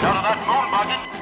Out of that moon buggy.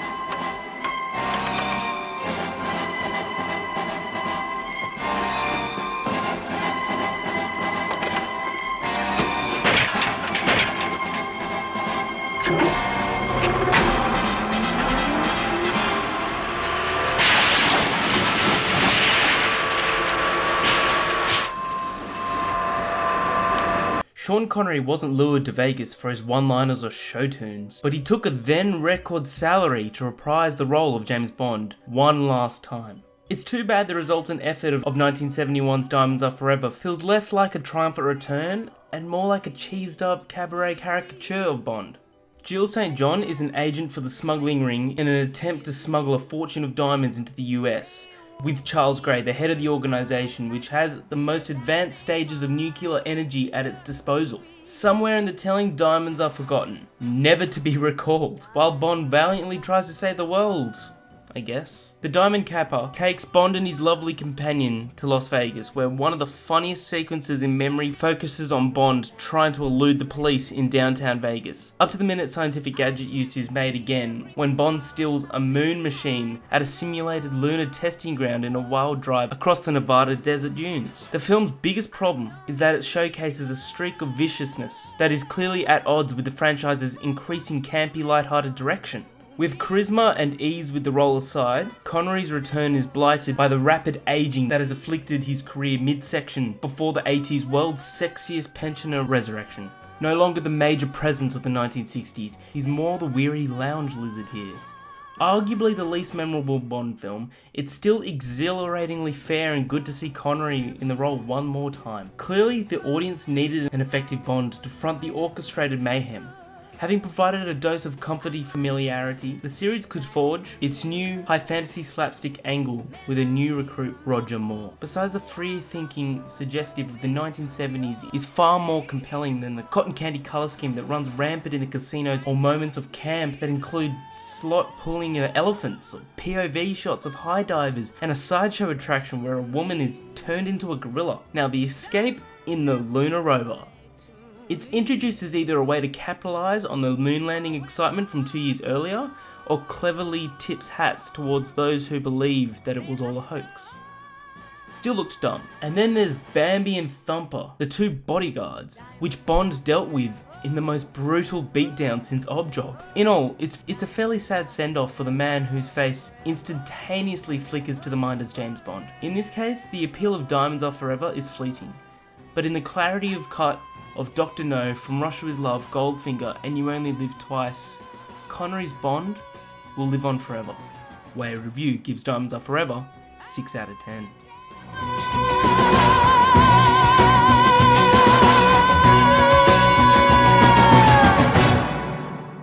Sean Connery wasn't lured to Vegas for his one-liners or show tunes, but he took a then-record salary to reprise the role of James Bond one last time. It's too bad the resultant effort of 1971's Diamonds Are Forever feels less like a triumphant return and more like a cheesed-up cabaret caricature of Bond. Jill St. John is an agent for the smuggling ring in an attempt to smuggle a fortune of diamonds into the US, with Charles Gray, the head of the organisation, which has the most advanced stages of nuclear energy at its disposal. Somewhere in the telling, diamonds are forgotten, never to be recalled, while Bond valiantly tries to save the world, I guess. The Diamond Capper takes Bond and his lovely companion to Las Vegas, where one of the funniest sequences in memory focuses on Bond trying to elude the police in downtown Vegas. Up to the minute scientific gadget use is made again when Bond steals a moon machine at a simulated lunar testing ground in a wild drive across the Nevada desert dunes. The film's biggest problem is that it showcases a streak of viciousness that is clearly at odds with the franchise's increasing campy, lighthearted direction. With charisma and ease with the role aside, Connery's return is blighted by the rapid aging that has afflicted his career midsection before the 80s world's sexiest pensioner resurrection. No longer the major presence of the 1960s, he's more the weary lounge lizard here. Arguably the least memorable Bond film, it's still exhilaratingly fair and good to see Connery in the role one more time. Clearly the audience needed an effective Bond to front the orchestrated mayhem. Having provided a dose of comforting familiarity, the series could forge its new high fantasy slapstick angle with a new recruit, Roger Moore. Besides, the free-thinking suggestive of the 1970s is far more compelling than the cotton candy colour scheme that runs rampant in the casinos, or moments of camp that include slot pulling elephants, or POV shots of high divers, and a sideshow attraction where a woman is turned into a gorilla. Now, the escape in the lunar rover. It's introduced as either a way to capitalise on the moon landing excitement from 2 years earlier, or cleverly tips hats towards those who believe that it was all a hoax. Still looks dumb. And then there's Bambi and Thumper, the two bodyguards, which Bond dealt with in the most brutal beatdown since Objob. In all, it's a fairly sad send-off for the man whose face instantaneously flickers to the mind as James Bond. In this case, the appeal of Diamonds Are Forever is fleeting, but in the clarity of cut of Dr. No, From Russia With Love, Goldfinger, and You Only Live Twice, Connery's Bond will live on forever. Wayward Review gives Diamonds Are Forever 6 out of 10.